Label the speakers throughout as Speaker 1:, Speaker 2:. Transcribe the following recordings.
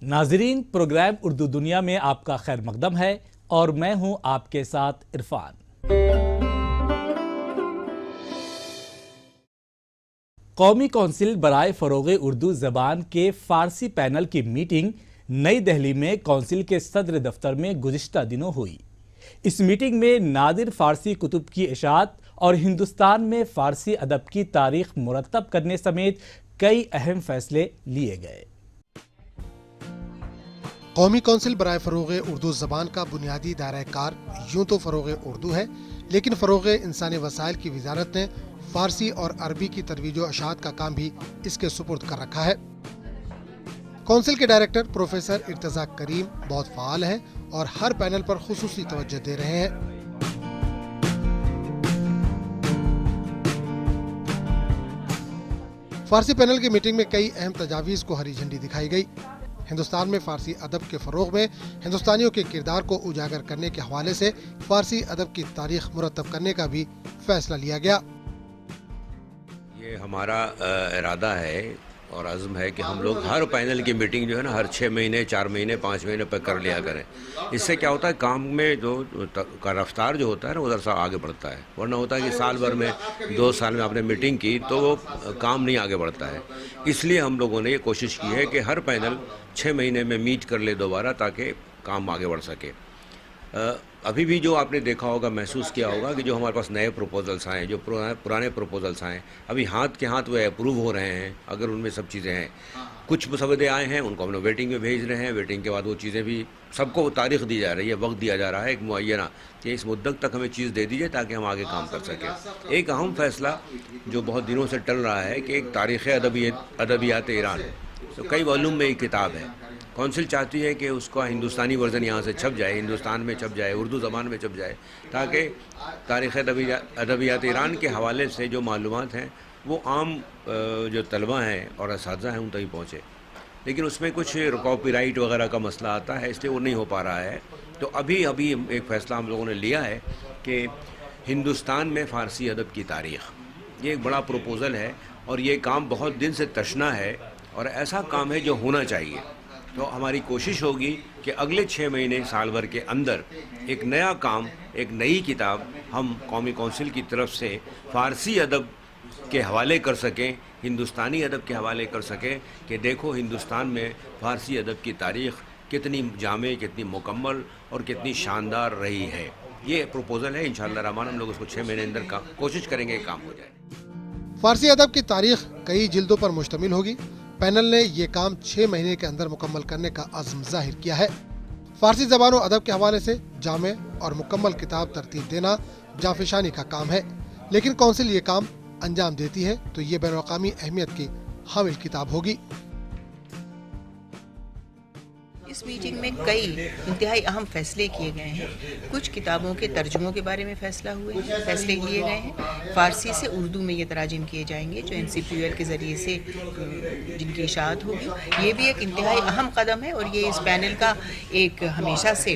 Speaker 1: ناظرین، پروگرام اردو دنیا میں آپ کا خیر مقدم ہے اور میں ہوں آپ کے ساتھ عرفان۔ قومی کونسل برائے فروغ اردو زبان کے فارسی پینل کی میٹنگ نئی دہلی میں کونسل کے صدر دفتر میں گزشتہ دنوں ہوئی۔ اس میٹنگ میں نادر فارسی کتب کی اشاعت اور ہندوستان میں فارسی ادب کی تاریخ مرتب کرنے سمیت کئی اہم فیصلے لیے گئے۔
Speaker 2: قومی کونسل برائے فروغ اردو زبان کا بنیادی دائرہ کار یوں تو فروغ اردو ہے، لیکن فروغ انسانی وسائل کی وزارت نے فارسی اور عربی کی ترویج و اشاعت کا کام بھی اس کے سپرد کر رکھا ہے۔ کونسل کے ڈائریکٹر پروفیسر ارتضیٰ کریم بہت فعال ہیں اور ہر پینل پر خصوصی توجہ دے رہے ہیں۔ فارسی پینل کی میٹنگ میں کئی اہم تجاویز کو ہری جھنڈی دکھائی گئی۔ ہندوستان میں فارسی ادب کے فروغ میں ہندوستانیوں کے کردار کو اجاگر کرنے کے حوالے سے فارسی ادب کی تاریخ مرتب کرنے کا بھی فیصلہ لیا گیا۔
Speaker 3: یہ ہمارا ارادہ ہے اور عزم ہے کہ ہم لوگ ہر پینل کی میٹنگ جو ہے نا ہر 6 مہینے 4 مہینے 5 مہینے پر کر لیا کریں۔ اس سے کیا ہوتا ہے، کام میں جو کا رفتار جو ہوتا ہے نا ادھر سے آگے بڑھتا ہے، ورنہ ہوتا ہے کہ سال بھر میں 2 سال میں آپ نے میٹنگ کی تو وہ کام نہیں آگے بڑھتا ہے۔ اس لیے ہم لوگوں نے یہ کوشش کی ہے کہ ہر پینل 6 مہینے میں میٹ کر لے دوبارہ، تاکہ کام آگے بڑھ سکے۔ ابھی بھی جو آپ نے دیکھا ہوگا، محسوس کیا ہوگا کہ جو ہمارے پاس نئے پروپوزلس آئے، جو پرانے پروپوزلس آئے، ابھی ہاتھ کے ہاتھ وہ اپروو ہو رہے ہیں۔ اگر ان میں سب چیزیں ہیں، کچھ مسودے آئے ہیں ان کو ہم لوگ ویٹنگ میں بھیج رہے ہیں۔ ویٹنگ کے بعد وہ چیزیں بھی سب کو تاریخ دی جا رہی ہے، وقت دیا جا رہا ہے ایک معینہ کہ اس مدت تک ہمیں چیز دے دیجیے تاکہ ہم آگے کام کر سکیں۔ ایک اہم فیصلہ جو بہت دنوں سے ٹل رہا ہے کہ ایک تاریخ ادبیات ایران، تو کئی والیوم میں ایک کتاب ہے۔ کونسل چاہتی ہے کہ اس کا ہندوستانی ورژن یہاں سے چھپ جائے، ہندوستان میں چھپ جائے، اردو زبان میں چھپ جائے، تاکہ تاریخ ادبیات ایران کے حوالے سے جو معلومات ہیں وہ عام جو طلبہ ہیں اور اساتذہ ہیں ان تک پہنچے۔ لیکن اس میں کچھ کاپی رائٹ وغیرہ کا مسئلہ آتا ہے، اس لیے وہ نہیں ہو پا رہا ہے۔ تو ابھی ایک فیصلہ ہم لوگوں نے لیا ہے کہ ہندوستان میں فارسی ادب کی تاریخ، یہ ایک بڑا پروپوزل ہے اور یہ کام بہت دن سے تشنا ہے اور ایسا کام ہے جو ہونا چاہیے۔ تو ہماری کوشش ہوگی کہ اگلے 6 مہینے سال بھر کے اندر ایک نیا کام، ایک نئی کتاب ہم قومی کونسل کی طرف سے فارسی ادب کے حوالے کر سکیں، ہندوستانی ادب کے حوالے کر سکیں کہ دیکھو ہندوستان میں فارسی ادب کی تاریخ کتنی جامع، کتنی مکمل اور کتنی شاندار رہی ہے۔ یہ پروپوزل ہے، انشاءاللہ الرحمن ہم لوگ اس کو 6 مہینے اندر کوشش کریں گے کہ کام ہو جائے۔
Speaker 2: فارسی ادب کی تاریخ کئی جلدوں پر مشتمل ہوگی۔ پینل نے یہ کام 6 مہینے کے اندر مکمل کرنے کا عزم ظاہر کیا ہے۔ فارسی زبان و ادب کے حوالے سے جامع اور مکمل کتاب ترتیب دینا جانفشانی کا کام ہے، لیکن کونسل یہ کام انجام دیتی ہے تو یہ بین الاقوامی اہمیت کی حامل کتاب ہوگی۔
Speaker 4: اس میٹنگ میں کئی انتہائی اہم فیصلے کیے گئے ہیں۔ کچھ کتابوں کے ترجموں کے بارے میں فیصلے لیے گئے ہیں۔ فارسی سے اردو میں یہ تراجم کیے جائیں گے جو NCPUL کے ذریعے سے جن کی اشاعت ہوگی۔ یہ بھی ایک انتہائی اہم قدم ہے اور یہ اس پینل کا ایک ہمیشہ سے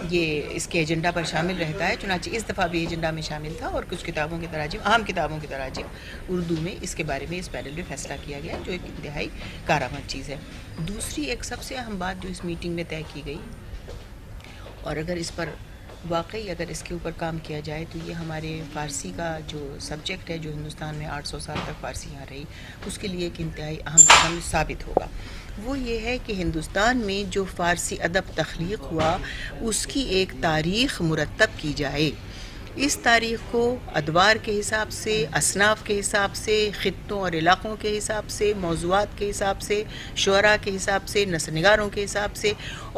Speaker 4: یہ اس کے ایجنڈا پر شامل رہتا ہے، چنانچہ اس دفعہ بھی ایجنڈا میں شامل تھا اور کچھ کتابوں کے تراجم، اہم کتابوں کے تراجم اردو میں، اس کے بارے میں اس پینل میں فیصلہ کیا گیا جو ایک انتہائی کارآمد چیز ہے۔ دوسری ایک سب سے اہم بات جو اس میٹنگ میں طے کی گئی، اور اگر اس پر واقعی اگر اس کے اوپر کام کیا جائے تو یہ ہمارے فارسی کا جو سبجیکٹ ہے، جو ہندوستان میں 800 سال تک فارسی یہاں رہی، اس کے لیے ایک انتہائی اہم قدم ثابت ہوگا۔ وہ یہ ہے کہ ہندوستان میں جو فارسی ادب تخلیق ہوا اس کی ایک تاریخ مرتب کی جائے۔ اس تاریخ کو ادوار کے حساب سے، اصناف کے حساب سے، خطوں اور علاقوں کے حساب سے، موضوعات کے حساب سے، شعراء کے حساب سے، نثر نگاروں کے حساب سے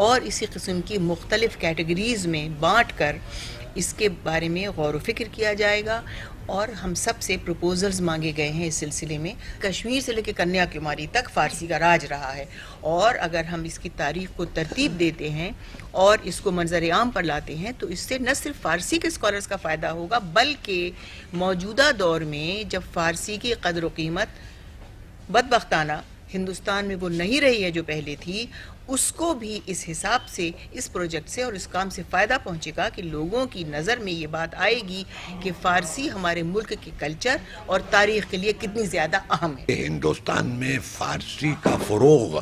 Speaker 4: اور اسی قسم کی مختلف کیٹیگریز میں بانٹ کر اس کے بارے میں غور و فکر کیا جائے گا۔ اور ہم سب سے پروپوزلز مانگے گئے ہیں اس سلسلے میں۔ کشمیر سے لے کے کنیا کماری تک فارسی کا راج رہا ہے، اور اگر ہم اس کی تاریخ کو ترتیب دیتے ہیں اور اس کو منظر عام پر لاتے ہیں تو اس سے نہ صرف فارسی کے اسکالرز کا فائدہ ہوگا، بلکہ موجودہ دور میں جب فارسی کی قدر و قیمت بدبختانہ ہندوستان میں وہ نہیں رہی ہے جو پہلے تھی، اس کو بھی اس حساب سے، اس پروجیکٹ سے اور اس کام سے فائدہ پہنچے گا کہ لوگوں کی نظر میں یہ بات آئے گی کہ فارسی ہمارے ملک کے کلچر اور تاریخ کے لیے کتنی زیادہ اہم ہے۔
Speaker 5: ہندوستان میں فارسی کا فروغ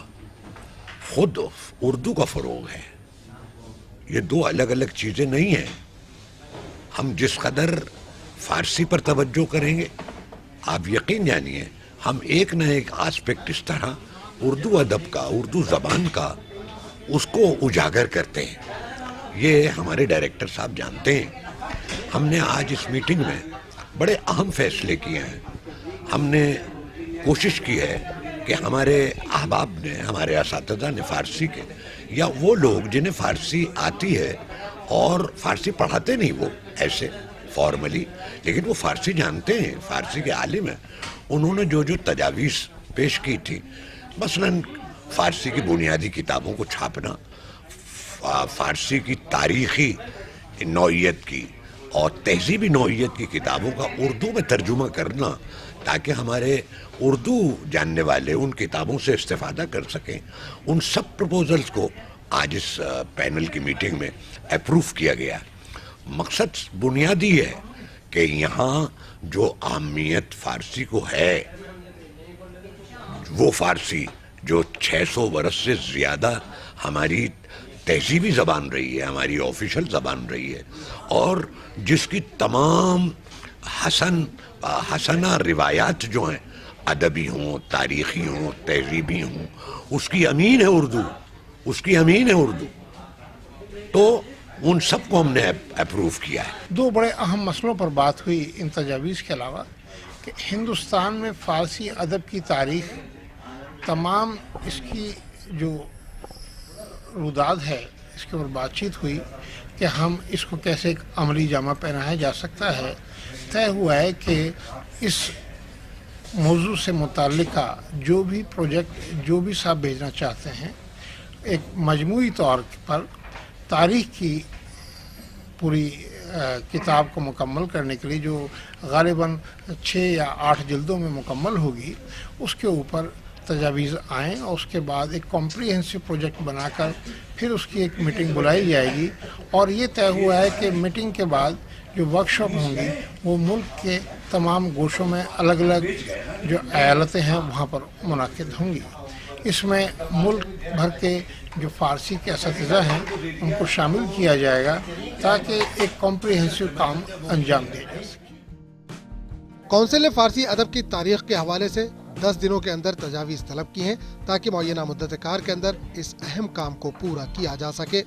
Speaker 5: خود اردو کا فروغ ہے. یہ دو الگ الگ چیزیں نہیں ہیں. ہم جس قدر فارسی پر توجہ کریں گے آپ یقین جانیے ہم ایک نہ ایک آسپیکٹ اس طرح اردو ادب کا, اردو زبان کا, اس کو اجاگر کرتے ہیں. یہ ہمارے ڈائریکٹر صاحب جانتے ہیں. ہم نے آج اس میٹنگ میں بڑے اہم فیصلے کیے ہیں. ہم نے کوشش کی ہے کہ ہمارے احباب نے, ہمارے اساتذہ نے فارسی کے, یا وہ لوگ جنہیں فارسی آتی ہے اور فارسی پڑھاتے نہیں وہ ایسے فارملی, لیکن وہ فارسی جانتے ہیں, فارسی کے عالم ہیں, انہوں نے جو جو تجاویز پیش کی تھی, مثلاً فارسی کی بنیادی کتابوں کو چھاپنا, فارسی کی تاریخی نوعیت کی اور تہذیبی نوعیت کی کتابوں کا اردو میں ترجمہ کرنا تاکہ ہمارے اردو جاننے والے ان کتابوں سے استفادہ کر سکیں. ان سب پروپوزلز کو آج اس پینل کی میٹنگ میں اپروو کیا گیا. مقصد بنیادی ہے کہ یہاں جو اہمیت فارسی کو ہے, وہ فارسی جو 600 برس سے زیادہ ہماری تہذیبی زبان رہی ہے, ہماری آفیشل زبان رہی ہے, اور جس کی تمام حسنہ روایات جو ہیں, ادبی ہوں, تاریخی ہوں, تہذیبی ہوں, اس کی امین ہے اردو, اس کی امین ہے اردو. تو ان سب کو ہم نے اپروو کیا ہے.
Speaker 6: دو بڑے اہم مسئلوں پر بات ہوئی ان تجاویز کے علاوہ, کہ ہندوستان میں فارسی ادب کی تاریخ, تمام اس کی جو روداد ہے, اس کے اوپر بات چیت ہوئی کہ ہم اس کو کیسے ایک عملی جامہ پہنایا جا سکتا ہے. طے ہوا ہے کہ اس موضوع سے متعلقہ جو بھی پروجیکٹ جو بھی صاحب بھیجنا چاہتے ہیں, ایک مجموعی طور پر تاریخ کی پوری کتاب کو مکمل کرنے کے لیے, جو غالباً 6 یا 8 جلدوں میں مکمل ہوگی, اس کے اوپر تجاویز آئیں, اور اس کے بعد ایک کمپریہنسو پروجیکٹ بنا کر پھر اس کی ایک میٹنگ بلائی جائے گی. اور یہ طے ہوا ہے کہ میٹنگ کے بعد جو ورکشاپ ہوں گی وہ ملک کے تمام گوشوں میں الگ الگ جو ایالتیں ہیں وہاں پر منعقد ہوں گی. اس میں ملک بھر کے جو فارسی کے اساتذہ ہیں ان کو شامل کیا جائے گا تاکہ ایک کمپریہنسو کام انجام دیا جا سکے.
Speaker 2: کونسل نے فارسی ادب کی تاریخ کے حوالے سے 10 دنوں کے اندر تجاویز طلب کی ہیں تاکہ معینہ مدت کار کے اندر اس اہم کام کو پورا کیا جا سکے.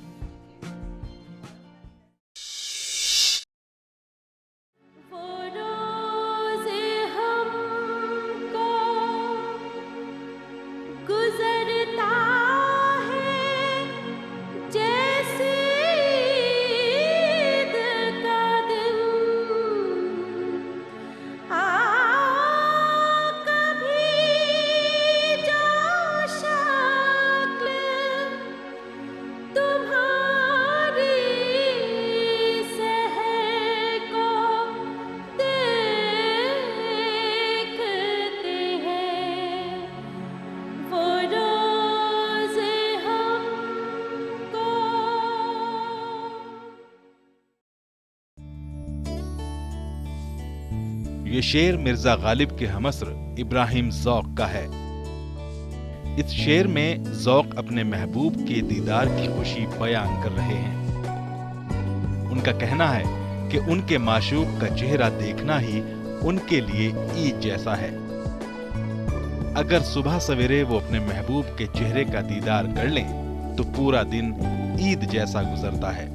Speaker 7: یہ شعر مرزا غالب کے ہمعصر ابراہیم ذوق کا ہے. اس شعر میں ذوق اپنے محبوب کے دیدار کی خوشی بیان کر رہے ہیں. ان کا کہنا ہے کہ ان کے معشوق کا چہرہ دیکھنا ہی ان کے لیے عید جیسا ہے. اگر صبح سویرے وہ اپنے محبوب کے چہرے کا دیدار کر لیں تو پورا دن عید جیسا گزرتا ہے.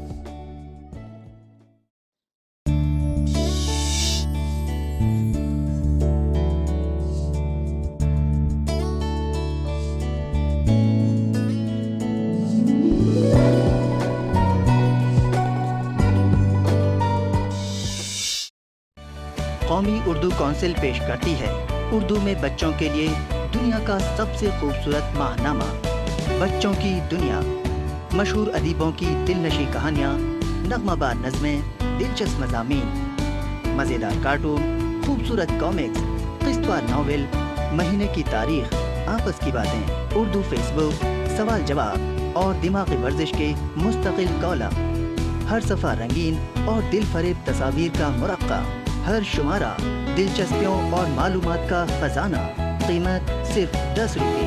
Speaker 8: قومی اردو کونسل پیش کرتی ہے اردو میں بچوں کے لیے دنیا کا سب سے خوبصورت ماہنامہ بچوں کی دنیا. مشہور ادیبوں کی دلنشیں کہانیاں, نغمہ بار نظمیں, دلچسپ مضامین, مزیدار کارٹون, خوبصورت کامکس, قسطوار ناول, مہینے کی تاریخ, آپس کی باتیں, اردو فیس بک, سوال جواب اور دماغی ورزش کے مستقل کالم. ہر صفحہ رنگین اور دل فریب تصاویر کا مرقع. ہر شمارہ دلچسپیوں اور معلومات کا خزانہ. قیمت صرف 10 روپے.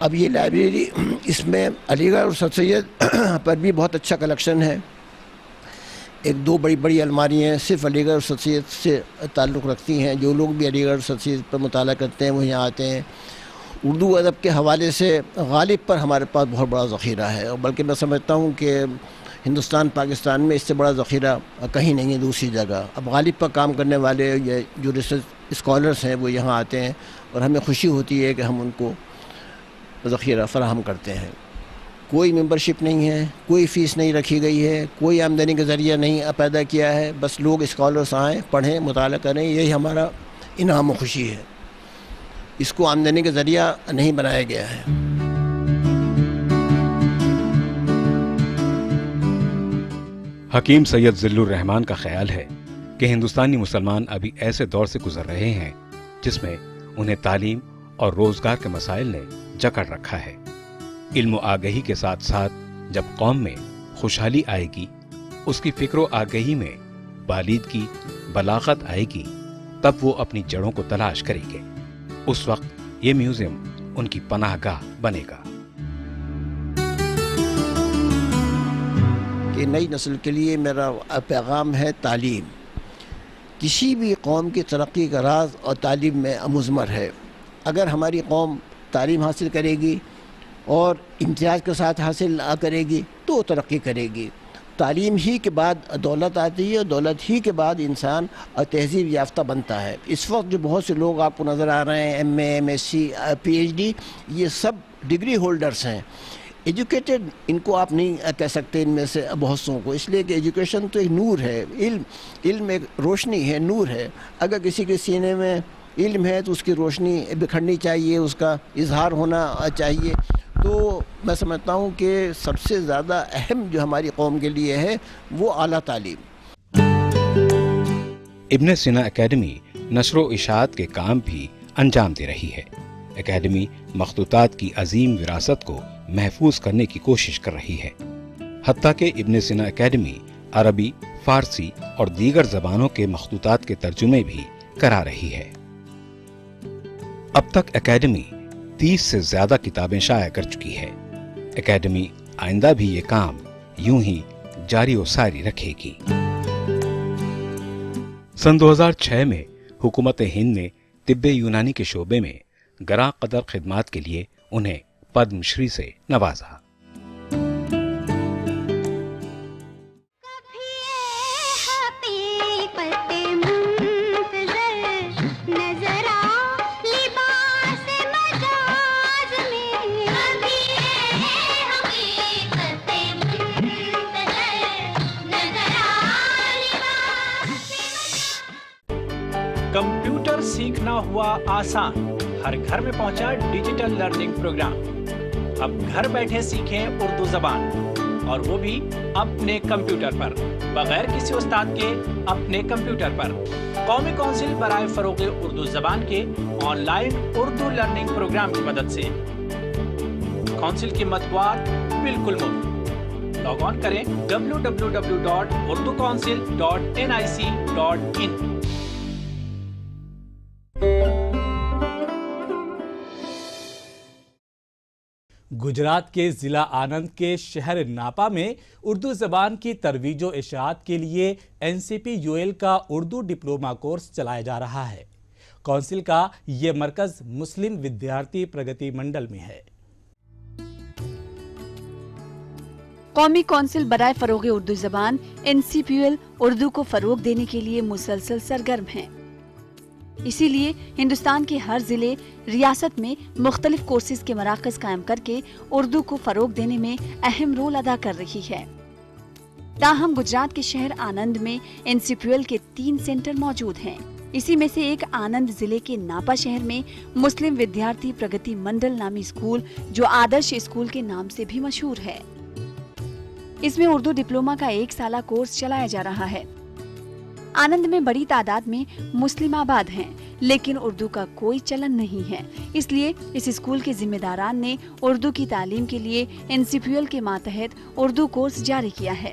Speaker 9: اب یہ لائبریری اس میں علی گڑھ اور سر سید پر بھی بہت اچھا کلیکشن ہے. ایک دو بڑی بڑی الماریاں صرف علی گڑھ اور سر سید سے تعلق رکھتی ہیں. جو لوگ بھی علی گڑھ اور سر سید پر مطالعہ کرتے ہیں وہ یہاں آتے ہیں. اردو ادب کے حوالے سے غالب پر ہمارے پاس بہت بڑا ذخیرہ ہے، اور بلکہ میں سمجھتا ہوں کہ ہندوستان پاکستان میں اس سے بڑا ذخیرہ کہیں نہیں ہے دوسری جگہ. اب غالب پر کام کرنے والے جو ریسرچ اسکالرس ہیں وہ یہاں آتے ہیں، اور ہمیں خوشی ہوتی ہے کہ ہم ان کو ذخیرہ فراہم کرتے ہیں. کوئی ممبرشپ نہیں ہے، کوئی فیس نہیں رکھی گئی ہے، کوئی آمدنی کا ذریعہ نہیں پیدا کیا ہے. بس لوگ اسکالرس آئیں، پڑھیں، مطالعہ کریں، یہی ہمارا انعام و خوشی ہے. اس کو آمدنی کا ذریعہ نہیں بنایا گیا ہے.
Speaker 10: حکیم سید ذل الرحمان کا خیال ہے کہ ہندوستانی مسلمان ابھی ایسے دور سے گزر رہے ہیں جس میں انہیں تعلیم اور روزگار کے مسائل نے جکڑ رکھا ہے. علم و آگہی کے ساتھ ساتھ جب قوم میں خوشحالی آئے گی، اس کی فکر و آگہی میں بالیدگی، بلاغت آئے گی، تب وہ اپنی جڑوں کو تلاش کریں گے. اس وقت یہ میوزیم ان کی پناہ گاہ بنے گا.
Speaker 9: کہ نئی نسل کے لیے میرا پیغام ہے تعلیم. کسی بھی قوم کی ترقی کا راز اور تعلیم میں مضمر ہے. اگر ہماری قوم تعلیم حاصل کرے گی اور امتیاز کے ساتھ حاصل کرے گی تو وہ ترقی کرے گی. تعلیم ہی کے بعد دولت آتی ہے، اور دولت ہی کے بعد انسان تہذیب یافتہ بنتا ہے. اس وقت جو بہت سے لوگ آپ کو نظر آ رہے ہیں، M A, M S C, P H D, یہ سب ڈگری ہولڈرز ہیں. ایجوکیٹڈ ان کو آپ نہیں کہہ سکتے ان میں سے بہت سو کو، اس لیے کہ ایجوکیشن تو ایک نور ہے. علم ایک روشنی ہے، نور ہے. اگر کسی کے سینے میں علم ہے تو اس کی روشنی بکھرنی چاہیے، اس کا اظہار ہونا چاہیے. تو میں سمجھتا ہوں کہ سب سے زیادہ اہم جو ہماری قوم کے لیے ہے وہ اعلیٰ تعلیم.
Speaker 10: ابن سینا اکیڈمی نشر و اشاعت کے کام بھی انجام دے رہی ہے. اکیڈمی مخطوطات کی عظیم وراثت کو محفوظ کرنے کی کوشش کر رہی ہے. حتیٰ کہ ابن سینا اکیڈمی عربی، فارسی اور دیگر زبانوں کے مخطوطات کے ترجمے بھی کرا رہی ہے. اب تک اکیڈمی 30 سے زیادہ کتابیں شائع کر چکی ہے. اکیڈمی آئندہ بھی یہ کام یوں ہی جاری و ساری رکھے گی. سن 2006 میں حکومت ہند نے طب یونانی کے شعبے میں گراں قدر خدمات کے لیے انہیں پدم شری سے نوازا.
Speaker 11: کمپیوٹر سیکھنا ہوا آسان، ہر گھر میں پہنچا ڈیجیٹل لرننگ پروگرام. اب گھر بیٹھے سیکھیں اردو زبان، اور وہ بھی اپنے کمپیوٹر پر، بغیر کسی استاد کے اپنے کمپیوٹر پر. قومی کونسل برائے فروغ اردو زبان کے online Urdu learning program کی مدد سے. کونسل کی مطبوعات بالکل مفت. لاگ آن کریں www.urducouncil.nic.in.
Speaker 1: گجرات کے ضلع آنند کے شہر ناپا میں اردو زبان کی ترویج و اشاعت کے لیے NCPUL کا اردو ڈپلوما کورس چلایا جا رہا ہے. کونسل کا یہ مرکز مسلم ودیارتی پرگتی منڈل میں ہے.
Speaker 12: قومی کونسل برائے فروغ اردو زبان NCPUL اردو کو فروغ دینے کے لیے مسلسل سرگرم ہیں. اسی لیے ہندوستان کے ہر ضلع ریاست میں مختلف کورسز کے مراکز قائم کر کے اردو کو فروغ دینے میں اہم رول ادا کر رہی ہے. تاہم گجرات کے شہر آنند میں NCPUL کے 3 سینٹر موجود ہیں. اسی میں سے ایک آنند ضلع کے ناپا شہر میں مسلم ودیارتی پرگتی منڈل نامی اسکول، جو آدرش اسکول کے نام سے بھی مشہور ہے. اس میں اردو ڈپلوما کا 1 سالہ کورس چلایا جا رہا ہے. آنند میں بڑی تعداد میں مسلم آباد ہیں، لیکن اردو کا کوئی چلن نہیں ہے. اس لیے اس اسکول کے ذمہ داران نے اردو کی تعلیم کے لیے NCPUL کے ماتحت اردو کورس جاری کیا ہے.